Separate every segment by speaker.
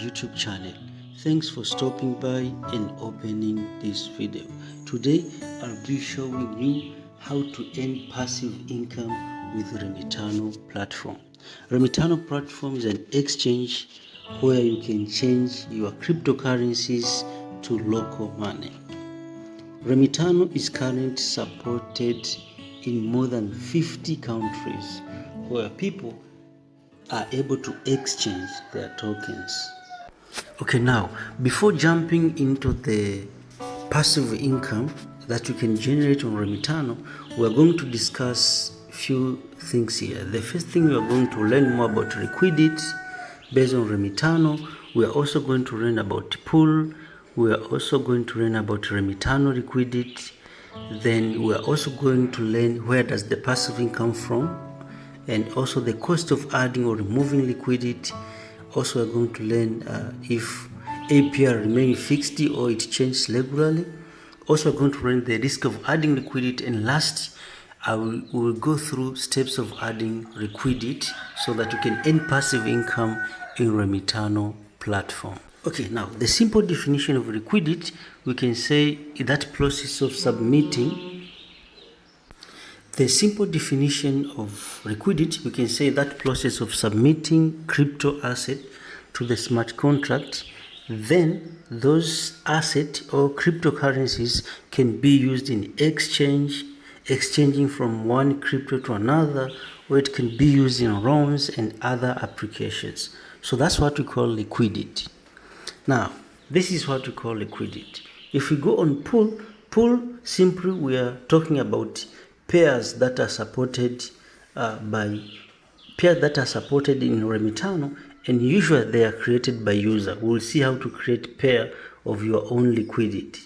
Speaker 1: YouTube channel. Thanks for stopping by and opening this video. Today I'll be showing you how to earn passive income with Remitano platform. Remitano platform is an exchange where you can change your cryptocurrencies to local money. Remitano is currently supported in more than 50 countries where people are able to exchange their tokens. Okay, now before jumping into the passive income that you can generate on Remitano, we're going to discuss a few things here. The first thing, we are going to learn more about liquidity based on Remitano. We are also going to learn about pool. We are also going to learn about Remitano liquidity. Then we are also going to learn where does the passive income from, and also the cost of adding or removing liquidity. Also, we're going to learn if APR remains fixed or it changes regularly. Also, we're going to learn the risk of adding liquidity, and last, we will go through steps of adding liquidity so that you can earn passive income in Remitano platform. Okay, now the simple definition of liquidity, we can say that process of submitting. The simple definition of liquidity, we can say that process of submitting crypto asset to the smart contract. Then those assets or cryptocurrencies can be used in exchanging from one crypto to another, or it can be used in loans and other applications. So that's what we call liquidity. Now, this is what we call liquidity. If we go on pool, simply we are talking about pairs that are supported in Remitano, and usually they are created by user. We'll see how to create pair of your own liquidity.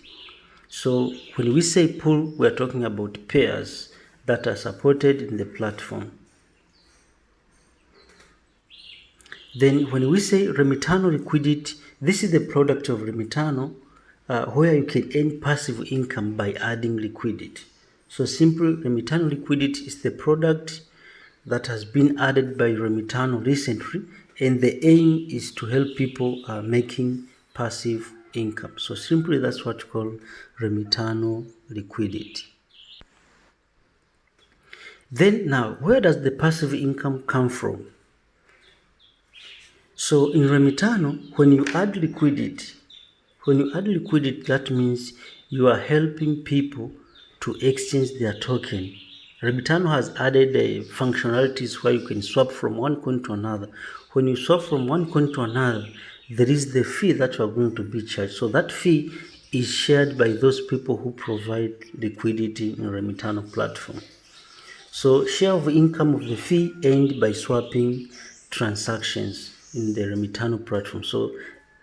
Speaker 1: So when we say pool, we are talking about pairs that are supported in the platform. Then when we say Remitano liquidity, this is the product of Remitano, where you can earn passive income by adding liquidity. So simple, Remitano liquidity is the product that has been added by Remitano recently, and the aim is to help people making passive income. So simply, that's what we call Remitano liquidity. Then now, where does the passive income come from? So in Remitano, when you add liquidity, that means you are helping people to exchange their token. Remitano has added functionalities where you can swap from one coin to another. When you swap from one coin to another, there is the fee that you are going to be charged. So that fee is shared by those people who provide liquidity in Remitano platform. So share of income of the fee earned by swapping transactions in the Remitano platform. So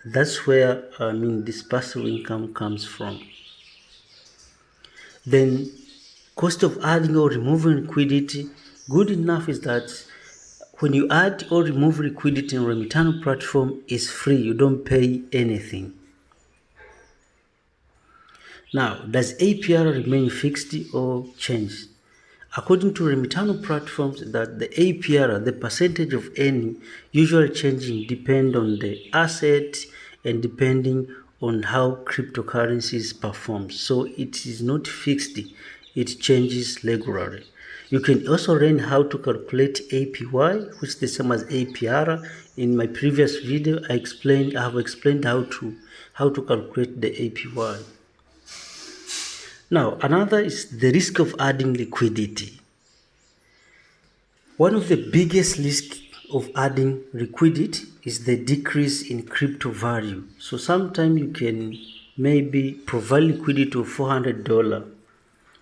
Speaker 1: that's where this passive income comes from. Then cost of adding or removing liquidity, good enough is that when you add or remove liquidity in Remitano platform, is free. You don't pay anything. Now, does APR remain fixed or change? According to Remitano platforms, that the APR, the percentage of earning, usually changing depend on the asset and depending on how cryptocurrencies perform. So it is not fixed, it changes regularly. You can also learn how to calculate APY, which is the same as APR. In my previous video, I have explained how to calculate the APY. Now, another is the risk of adding liquidity. One of the biggest risks of adding liquidity is the decrease in crypto value. So sometimes you can maybe provide liquidity of $400.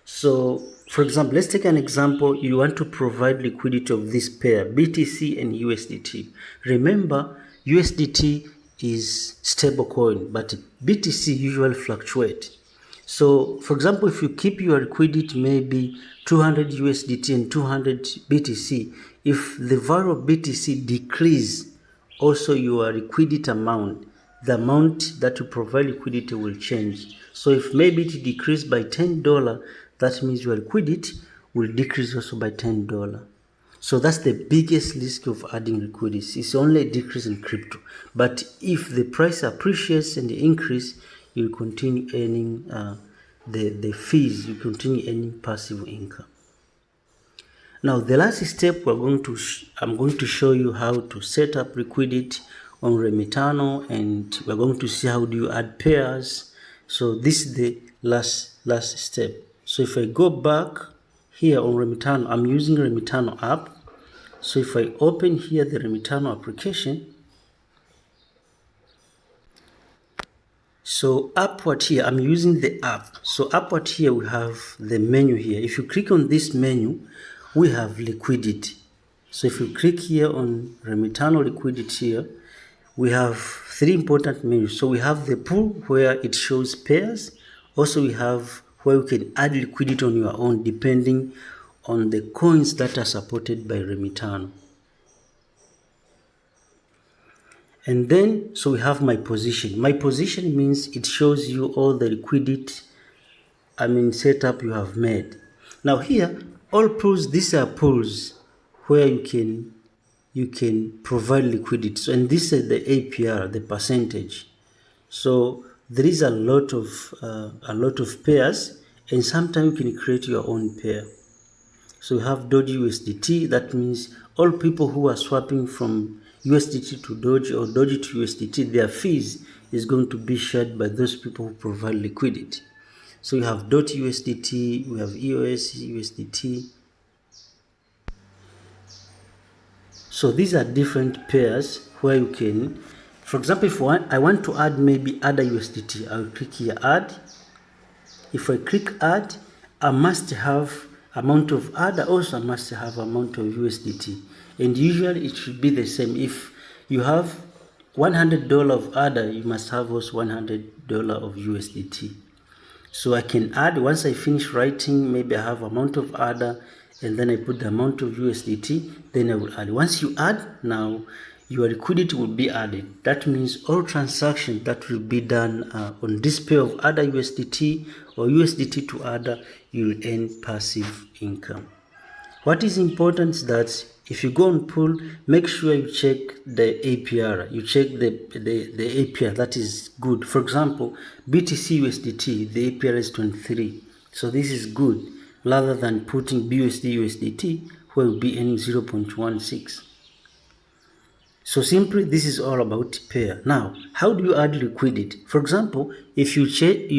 Speaker 1: So for example, let's take an example. You want to provide liquidity of this pair, BTC and USDT. Remember, USDT is stable coin, but BTC usually fluctuates. So for example, if you keep your liquidity maybe 200 USDT and 200 BTC, if the value of BTC decrease, also your liquidity amount, the amount that you provide liquidity will change. So if maybe it decreased by $10, that means your liquidity will decrease also by $10. So that's the biggest risk of adding liquidity. It's only a decrease in crypto. But if the price appreciates and increase, you'll continue earning the fees, you continue earning passive income. Now the last step I'm going to show you how to set up liquidity on Remitano, and we're going to see how do you add pairs. So this is the last step. So if I go back here on Remitano, I'm using Remitano app. So if I open here the Remitano application, so upward here, I'm using the app. So upward here, we have the menu here. If you click on this menu, we have liquidity. So if you click here on Remitano liquidity here, we have three important menus. So we have the pool where it shows pairs. Also we have where you can add liquidity on your own depending on the coins that are supported by Remitano. And then, so we have my position. My position means it shows you all the liquidity, setup you have made. Now here, all pools, these are pools where you can provide liquidity. So, and this is the APR, the percentage. So there is a lot of pairs, and sometimes you can create your own pair. So we have Doge USDT. That means all people who are swapping from USDT to Doge or Doge to USDT, their fees is going to be shared by those people who provide liquidity. So we have Doge USDT, we have EOS USDT. So these are different pairs where you can, for example, if I want to add maybe other USDT, I'll click here add. If I click add, I must have amount of ADA, also I must have amount of USDT, and usually it should be the same. If you have $100 of ADA, you must have also $100 of USDT. So I can add, once I finish writing, maybe I have amount of ADA, and then I put the amount of USDT, then I will add. Once you add, now your liquidity will be added. That means all transactions that will be done on this pair of ADA USDT or USDT to ADA, you will earn passive income. What is important is that if you go on pool, make sure you check the APR. You check the APR that is good. For example, BTC USDT, the APR is 23. So this is good, rather than putting BUSD USDT, where you'll be earning 0.16. So simply, this is all about pair. Now, how do you add liquidity? For example, if you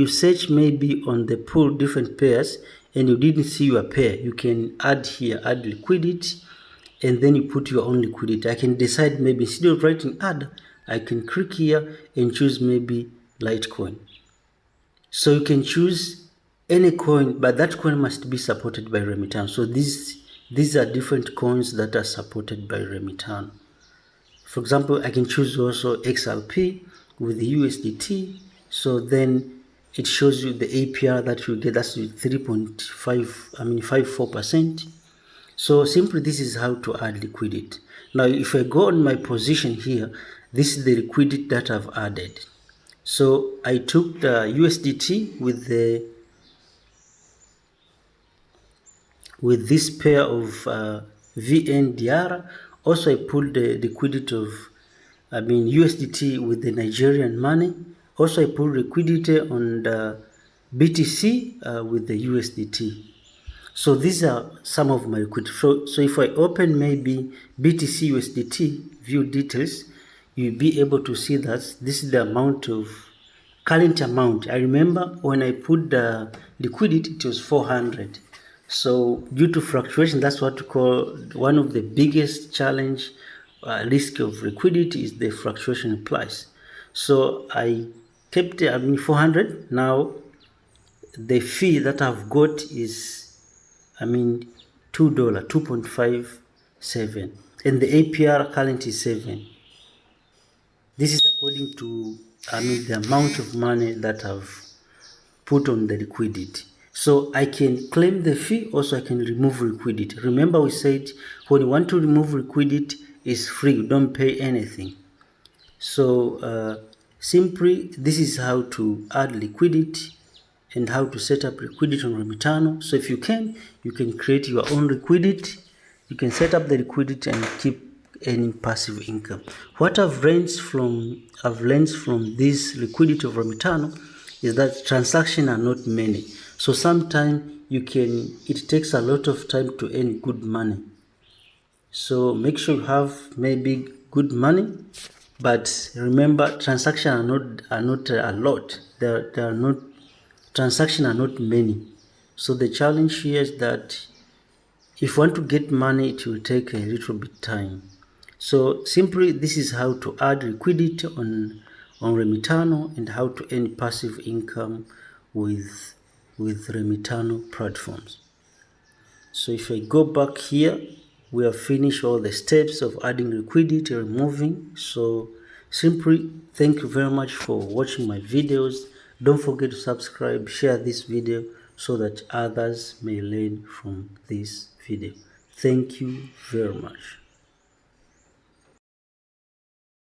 Speaker 1: search maybe on the pool different pairs and you didn't see your pair, you can add here, add liquidity, and then you put your own liquidity. I can decide maybe instead of writing add, I can click here and choose maybe Litecoin. So you can choose any coin, but that coin must be supported by Remitano. So these are different coins that are supported by Remitano. For example, I can choose also XRP with the USDT. So then it shows you the APR that you get. That's 54%. So simply, this is how to add liquidity. Now, if I go on my position here, this is the liquidity that I've added. So I took the USDT with this pair of VNDR. Also, I pulled the liquidity of, USDT with the Nigerian money. Also, I pulled liquidity on the BTC with the USDT. So these are some of my liquidity. So if I open maybe BTC USDT, view details, you'll be able to see that this is the amount of current amount. I remember when I put the liquidity, it was 400. So due to fluctuation, that's what we call one of the biggest challenge, risk of liquidity is the fluctuation price. So I kept 400. Now the fee that I've got is $2.57, and the APR current is 7. This is according to the amount of money that I've put on the liquidity. So I can claim the fee, also I can remove liquidity. Remember we said when you want to remove liquidity, it's free, you don't pay anything. So simply, this is how to add liquidity and how to set up liquidity on Remitano. So if you can create your own liquidity. you can set up the liquidity and keep earning passive income. What I've learned from this liquidity of Remitano is that transactions are not many. So sometimes it takes a lot of time to earn good money. So make sure you have maybe good money, but remember transactions are not a lot. Transactions are not many. So the challenge here is that if you want to get money, it will take a little bit time. So simply, this is how to add liquidity on Remitano and how to earn passive income with Remitano platforms. So if I go back here, we have finished all the steps of adding liquidity, removing. So simply, thank you very much for watching my videos. Don't forget to subscribe, share this video so that others may learn from this video. Thank you very much.